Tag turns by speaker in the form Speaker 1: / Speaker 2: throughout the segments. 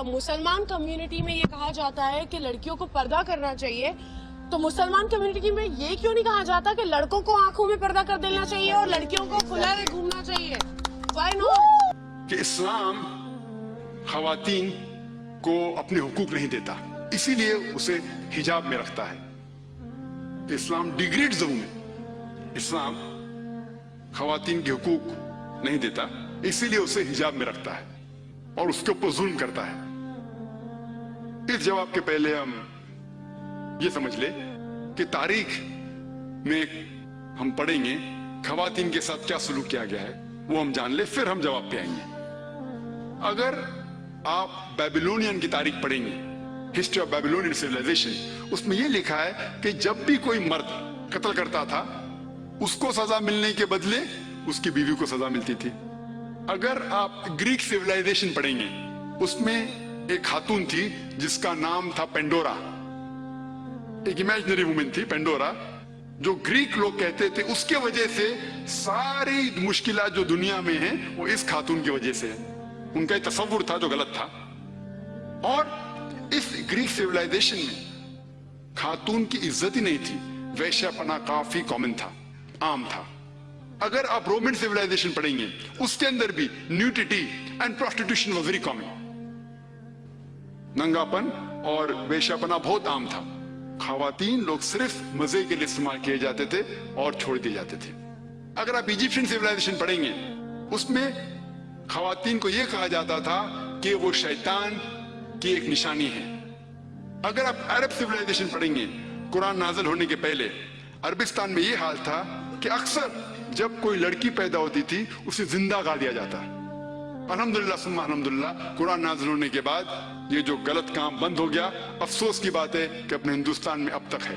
Speaker 1: مسلمان کمیونٹی میں یہ کہا جاتا ہے کہ لڑکیوں کو پردہ کرنا چاہیے، تو مسلمان کمیونٹی میں یہ کیوں نہیں کہا جاتا کہ لڑکوں کو آنکھوں میں پردہ کر دینا چاہیے اور لڑکیوں کو کھلا ہوئے گھومنا چاہیے؟ Why not؟
Speaker 2: کہ اسلام خواتین کو اپنے حقوق نہیں دیتا، اسی لیے اسے حجاب میں رکھتا ہے۔ اسلام ڈیگریڈز وومن، اسلام خواتین کے حقوق نہیں دیتا، اسی لیے اسے حجاب میں رکھتا ہے اور اس کے اوپر ظلم کرتا ہے۔ اس جواب کے پہلے ہم یہ سمجھ لیں کہ تاریخ میں ہم پڑھیں گے خواتین کے ساتھ کیا سلوک کیا گیا ہے، وہ ہم جان لیں، پھر ہم جواب پہ آئیں گے۔ اگر آپ بیبلونین کی تاریخ پڑھیں گے، ہسٹری آف بیبلونین سیولائزیشن، اس میں یہ لکھا ہے کہ جب بھی کوئی مرد قتل کرتا تھا اس کو سزا ملنے کے بدلے اس کی بیوی کو سزا ملتی تھی۔ اگر آپ گریک سیولائزیشن پڑھیں گے، اس میں ایک خاتون تھی جس کا نام تھا پینڈورا، ایک امیجنری وومن تھی پینڈورا، جو گریک لوگ کہتے تھے اس کے وجہ سے ساری مشکلات جو دنیا میں ہیں وہ اس خاتون کی وجہ سے ہے۔ ان کا ایک تصور تھا جو غلط تھا، اور اس گریک سیولائزیشن میں خاتون کی عزت ہی نہیں تھی، ویشیا پنا کافی کامن تھا، عام تھا۔ اگر آپ رومن سیولائزیشن پڑھیں گے، اس کے اندر بھی nudity and prostitution was very common, ننگاپن اور ویشیا پنا بہت عام تھا۔ خواتین لوگ صرف مزے کے لیے استعمال کیے جاتے تھے اور چھوڑ دیے جاتے تھے۔ اگر آپ ایجپشین سیولائزیشن پڑھیں گے، اس میں خواتین کو یہ کہا جاتا تھا کہ وہ شیطان کی ایک نشانی ہے۔ اگر آپ عرب سیولائزیشن پڑھیں گے، قرآن نازل ہونے کے پہلے عربستان میں یہ حال تھا کہ اکثر جب کوئی لڑکی پیدا ہوتی تھی اسے زندہ گاڑ دیا جاتا۔ الحمدللہ ثم الحمدللہ قرآن نازل ہونے کے بعد یہ جو غلط کام بند ہو گیا۔ افسوس کی بات ہے کہ اپنے ہندوستان میں اب تک ہے۔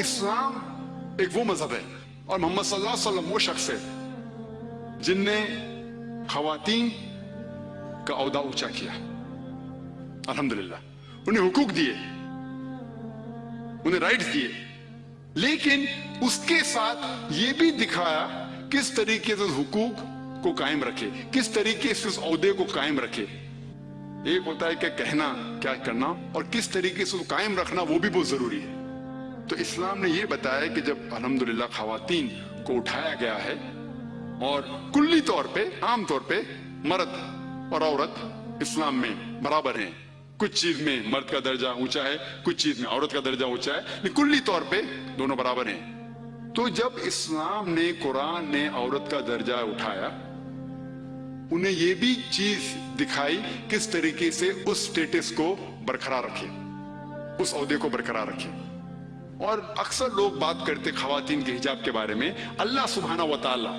Speaker 2: اسلام ایک وہ مذہب ہے اور محمد صلی اللہ علیہ وسلم وہ شخص ہے جن نے خواتین کا عہدہ اونچا کیا، الحمدللہ انہیں حقوق دیے، انہیں رائٹس دیے، لیکن اس کے ساتھ یہ بھی دکھایا کس طریقے سے حقوق کو قائم رکھے، کس طریقے سے اس عہدے کو قائم رکھے۔ ایک ہوتا ہے کہ کہنا کیا کرنا، اور کس طریقے سے قائم رکھنا وہ بھی بہت ضروری ہے۔ تو اسلام نے یہ بتایا کہ جب الحمدللہ خواتین کو اٹھایا گیا ہے، اور کلی طور پہ عام طور پہ مرد اور عورت اسلام میں برابر ہیں، کچھ چیز میں مرد کا درجہ اونچا ہے، کچھ چیز میں عورت کا درجہ اونچا ہے، لیکن کلی طور پہ دونوں برابر ہیں۔ تو جب اسلام نے، قرآن نے عورت کا درجہ اٹھایا، انہیں یہ بھی چیز دکھائی کس طریقے سے اس سٹیٹس کو برقرار رکھے، اس عہدے کو برقرار رکھے۔ اور اکثر لوگ بات کرتے خواتین کے حجاب کے بارے میں، اللہ سبحانہ و تعالی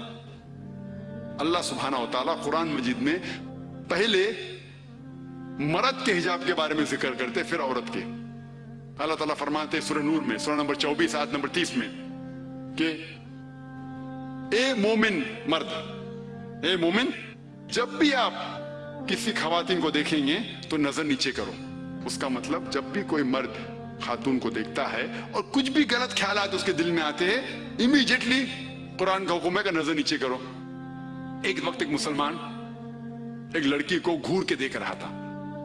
Speaker 2: قرآن مجید میں پہلے مرد کے حجاب کے بارے میں ذکر کرتے، پھر عورت کے۔ اللہ تعالیٰ فرماتے سورہ نور میں، سورہ نمبر 24 آیت نمبر 30 میں کہ اے مومن مرد، اے مومن، جب بھی آپ کسی خواتین کو دیکھیں گے تو نظر نیچے کرو۔ اس کا مطلب جب بھی کوئی مرد خاتون کو دیکھتا ہے اور کچھ بھی غلط خیالات اس کے دل میں آتے ہیں، امیڈیٹلی قرآن کا حکم ہے کہ نظر نیچے کرو۔ ایک وقت ایک مسلمان ایک لڑکی کو گھور کے دیکھ رہا تھا،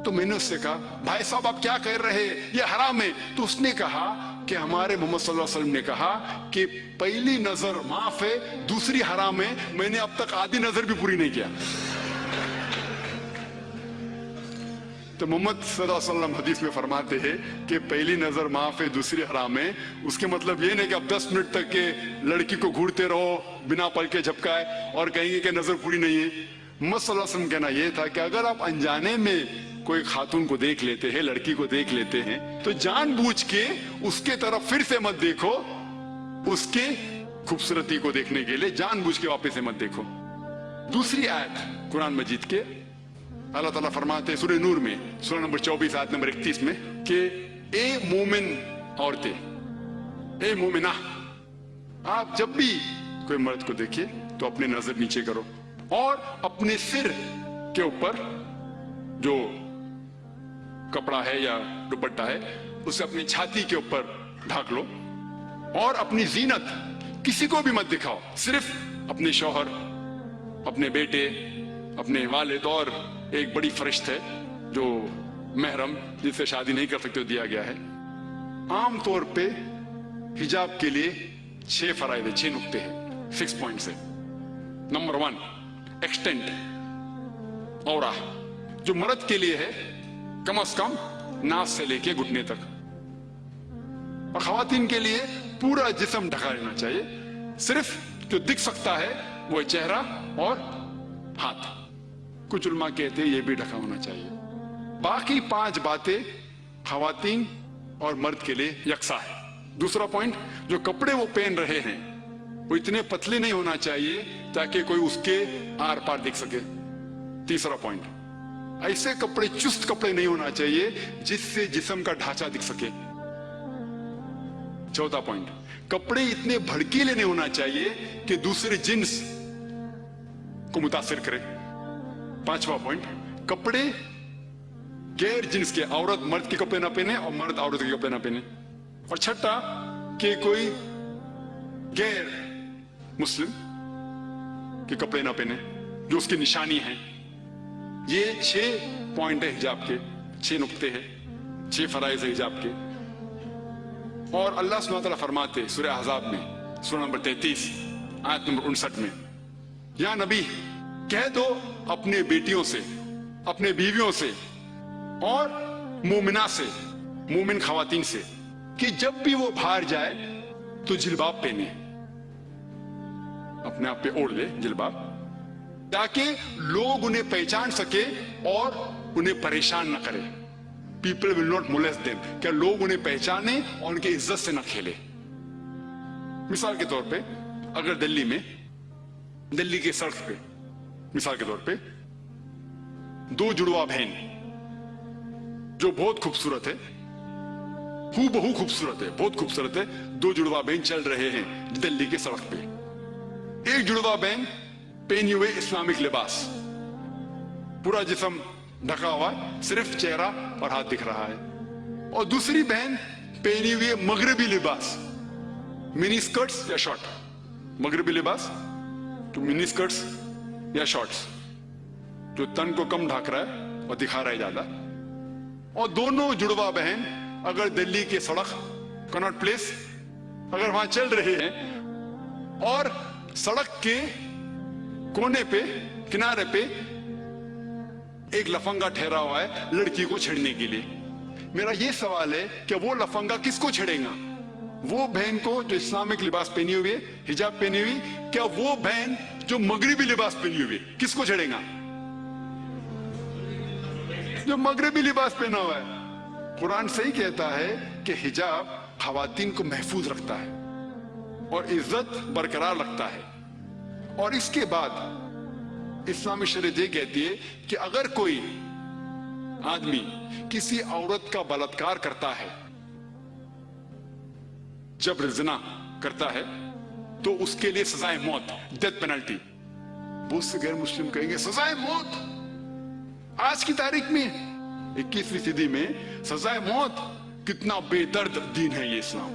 Speaker 2: تو میں نے اس سے کہا بھائی صاحب آپ کیا کہہ رہے ہیں، یہ حرام ہے۔ تو اس نے کہا کہ ہمارے محمد صلی اللہ علیہ وسلم نے کہا کہ پہلی نظر معاف ہے، دوسری حرام ہے، میں نے اب تک آدھی نظر بھی پوری نہیں کیا۔ تو محمد صلی اللہ علیہ وسلم حدیث میں فرماتے ہیں کہ پہلی نظر معاف ہے، دوسری حرام ہے۔ اس کے مطلب یہ نہیں کہ اب 10 منٹ تک کے لڑکی کو گھورتے رہو بنا پل کے جھپکائے اور کہیں گے کہ نظر پوری نہیں ہے۔ محمد صلی اللہ علیہ وسلم کہنا یہ تھا کہ اگر آپ انجانے میں کوئی خاتون کو دیکھ لیتے ہیں، لڑکی کو دیکھ لیتے ہیں، تو جان بوجھ کے اس کے طرف پھر سے مت دیکھو، اس کے خوبصورتی کو دیکھنے کے لیے جان بوجھ کے واپس سے مت دیکھو۔ دوسری آیت قرآن مجید کے اللہ تعالیٰ فرماتے ہیں سورہ نور میں، سورہ نمبر 24 آیت نمبر 31 میں کہ اے مومن عورتیں، اے مومنہ، آپ جب بھی کوئی مرد کو دیکھیں تو اپنے نظر نیچے کرو اور اپنے سر کے اوپر جو کپڑا ہے یا دوپٹہ ہے اسے اپنی چھاتی کے اوپر ڈھانک لو، اور اپنی زینت کسی کو بھی مت دکھاؤ، صرف اپنے شوہر، اپنے بیٹے، اپنے والد، اور ایک بڑی فرشت ہے जो महरम जिससे शादी नहीं कर सकते दिया गया है। आम तौर पे हिजाब के लिए 6 फराइद, 6 नुक्ते हैं, 6 पॉइंट्स है। नंबर 1, एक्सटेंट औरा, जो मर्द के लिए है कम से कम नास से लेके घुटने तक, और खवातीन के लिए पूरा जिस्म ढका रहना चाहिए। सिर्फ जो दिख सकता है वो है चेहरा और हाथ। कुछ उलमा कहते हैं ये भी ढका होना चाहिए। बाकी 5 बातें खवातीन और मर्द के लिए यकसा है। दूसरा पॉइंट, जो कपड़े वो पहन रहे हैं वो इतने पतले नहीं होना चाहिए ताकि कोई उसके आर पार दिख सके। तीसरा पॉइंट, ऐसे कपड़े, चुस्त कपड़े नहीं होना चाहिए जिससे जिस्म का ढांचा दिख सके। चौथा पॉइंट, कपड़े इतने भड़कीले नहीं होना चाहिए कि दूसरे जिन्स को मुतासिर करे। पांचवा पॉइंट, कपड़े गैर जिन्स के, औरत मर्द के कपड़े ना पहने और मर्द औरत के कपड़े ना पहने। और छठा, कि कोई गैर मुस्लिम के कपड़े ना पहने जो उसकी निशानी है। ये 6 पॉइंट है हिजाब के, 6 नुक्ते हैं, 6 फराइज है हिजाब के। और अल्लाह सुब्हानहू व तआला फरमाते सूरह अहज़ाब में, सूरह नंबर 33 आयत नंबर 59 में, या नबी कह दो अपने बेटियों से, अपने बीवियों से और मोमिना से, मोमिन खवातीन से, कि जब भी वो बाहर जाए तो जिलबाब पहने, अपने आप पे ओढ़ ले जिलबाब, ताकि लोग उन्हें पहचान सके और उन्हें परेशान न करे। People will not molest them, क्या लोग उन्हें पहचाने और उनकी इज्जत से न खेले। मिसाल के तौर पे, अगर दिल्ली में, दिल्ली के सड़क पे मिसाल के तौर पे 2 जुड़वा बहन जो बहुत खूबसूरत है, हूबहू खूबसूरत है, बहुत खूबसूरत है, 2 जुड़वा बहन चल रहे हैं दिल्ली के सड़क पे। एक जुड़वा बहन पहनी हुए इस्लामिक लिबास, पूरा जिस्म ढका हुआ है, सिर्फ चेहरा और हाथ दिख रहा है। और दूसरी बहन पहनी हुई मगरबी लिबास, मिनी स्कर्ट्स या शॉर्ट। मगरबी लिबास तो मिनी स्कर्ट्स या शॉर्ट्स, जो तन को कम ढक रहा है और दिखा रहा है ज्यादा। और दोनों जुड़वा बहन अगर दिल्ली के सड़क, कनॉट प्लेस, अगर वहां चल रहे हैं और सड़क के कोने पे, किनारे पे एक लफंगा ठहरा हुआ है लड़की को छेड़ने के लिए, मेरा ये सवाल है कि वो लफंगा किसको छेड़ेगा? वो बहन को जो इस्लामिक लिबास पहनी हुई है, हिजाब पहनी हुई, क्या वो बहन जो मगरबी लिबास पहनी हुई है किसको छेड़ेगा? जो मगरबी लिबास पहना हुआ है। कुरान सही कहता है कि हिजाब खवातीन को महफूज रखता है और इज्जत बरकरार रखता है। और इसके बाद इस्लामी शरीयत ये कहती है कि अगर कोई आदमी किसी औरत का बलात्कार करता है, जबर ज़िना करता है, तो उसके लिए सजाए मौत, डेथ पेनल्टी। बहुत से गैर मुस्लिम कहेंगे सजाए मौत, आज की तारीख में 21वीं सदी में सजाए मौत, कितना बेदर्द दीन है ये इस्लाम,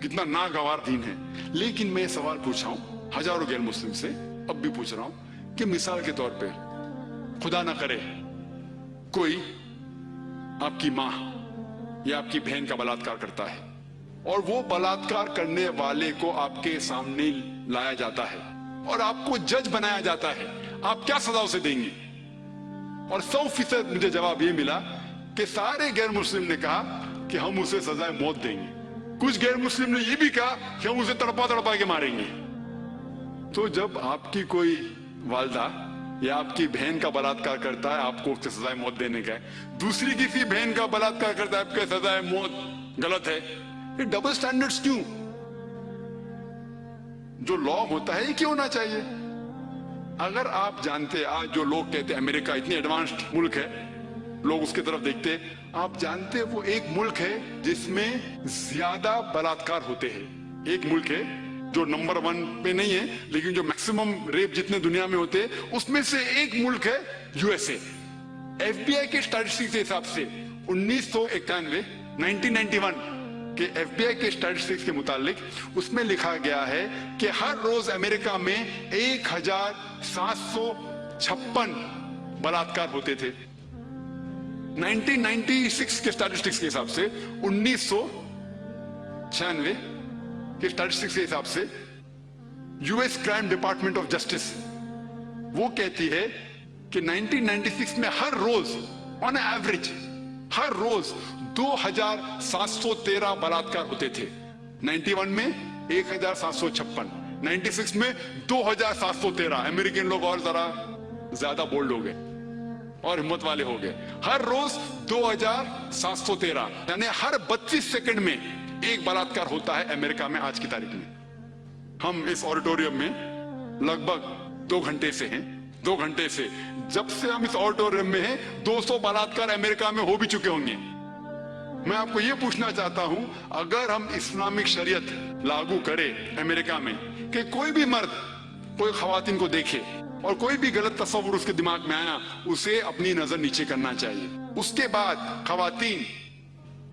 Speaker 2: कितना नागवार दीन है। लेकिन मैं सवाल पूछ रहा हूं हजारों गैर मुस्लिम से, अब भी पूछ रहा हूं कि मिसाल के तौर पे खुदा ना करे कोई आपकी मां या आपकी बहन का बलात्कार करता है और वो बलात्कार करने वाले को आपके सामने लाया जाता है और आपको जज बनाया जाता है, आप क्या सजा उसे देंगे? और 100% मुझे जवाब ये मिला कि सारे गैर मुस्लिम ने कहा कि हम उसे सजाए मौत देंगे। कुछ गैर मुस्लिम ने ये भी कहा कि हम उसे तड़पा तड़पा के मारेंगे। तो जब आपकी कोई वालदा या आपकी बहन का बलात्कार करता है, आपको उससे सजाए मौत देने का है, दूसरी किसी बहन का बलात्कार करता है, आपके सजाए मौत गलत है। ये डबल स्टैंडर्ड्स क्यों? जो लॉ होता है ये क्यों होना चाहिए? अगर आप जानते, आज जो लोग कहते हैं अमेरिका इतनी एडवांस्ड मुल्क है, लोग उसकी तरफ देखते, आप जानते वो एक मुल्क है जिसमें ज्यादा बलात्कार होते हैं। एक मुल्क है जो नंबर 1 पे नहीं है, लेकिन जो मैक्सिमम रेप जितने दुनिया में होते हैं उसमें से एक मुल्क है यूएसए। एफबीआई के स्टैटिस्टिक्स के हिसाब से 1991 के एफबीआई के स्टैटिस्टिक्स के मुतालिक उसमें लिखा गया है कि हर रोज अमेरिका में 1756 बलात्कार होते थे। 1996 के स्टैटिस्टिक्स के हिसाब से 1996 के स्टैटिस्टिक्स के हिसाब से US crime department of justice वो कहती है कि 1996 में हर रोज ऑन एवरेज हर रोज 2713 बलात्कार होते थे। 91 में 1756, 96 में 2713। अमेरिकन लोग और जरा ज्यादा बोल्ड हो गए और हिम्मत वाले हो गए। हर रोज 2713, यानी हर 32 सेकंड में एक बलात्कार होता है अमेरिका में आज की तारीख में। हम इस ऑडिटोरियम में लगभग 2 घंटे से हैं। 2 घंटे से जब से हम इस ऑडिटोरियम में हैं 200 बलात्कार अमेरिका में हो भी चुके होंगे। मैं आपको यह पूछना चाहता हूं, अगर हम इस्लामिक शरीयत लागू करें अमेरिका में कि कोई भी मर्द कोई खवातीन को देखे और कोई भी गलत तस्वुर उसके दिमाग में आया, उसे अपनी नजर नीचे करना चाहिए। उसके बाद खवातीन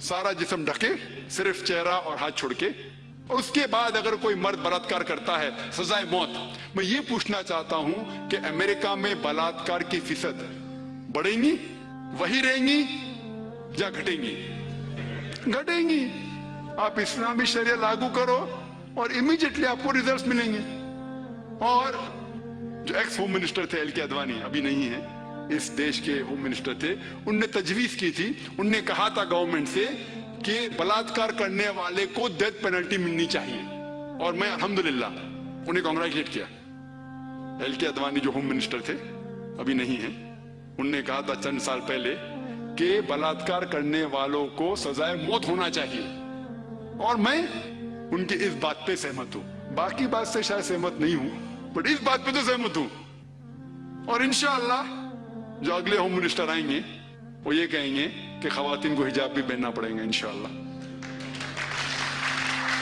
Speaker 2: सारा जिस्म ढके, सिर्फ चेहरा और हाथ छोड़ के, और उसके बाद अगर कोई मर्द बलात्कार करता है सजाए मौत। मैं ये पूछना चाहता हूं कि अमेरिका में बलात्कार की फीसद बढ़ेंगी, वही रहेंगी या घटेंगी? घटेंगी। आप इस्लामी शरिया लागू करो और इमीडिएटली आपको रिजल्ट्स मिलेंगे। और जो एक्स होम मिनिस्टर थे एल के अडवाणी, अभी नहीं है, इस देश के होम मिनिस्टर थे, उनने तजवीज की थी, उनने कहा था गवर्नमेंट से कि बलात्कार करने वाले को डेथ पेनल्टी मिलनी चाहिए। और मैं अल्हम्दुलिल्लाह उन्हें कांग्रेचुलेट किया। एल के अडवाणी जो होम मिनिस्टर थे, अभी नहीं है, उनने कहा था चंद साल पहले कि बलात्कार करने वालों को सजाए मौत होना चाहिए। और मैं उनकी इस बात पे सहमत हूं। बाकी बात से शायद सहमत नहीं हूं, बट इस बात पे तो सहमत हूं। और इंशाअल्लाह जो अगले होम मिनिस्टर आएंगे वो ये कहेंगे कि खवातीन को हिजाब भी पहनना पड़ेगा इंशाअल्लाह।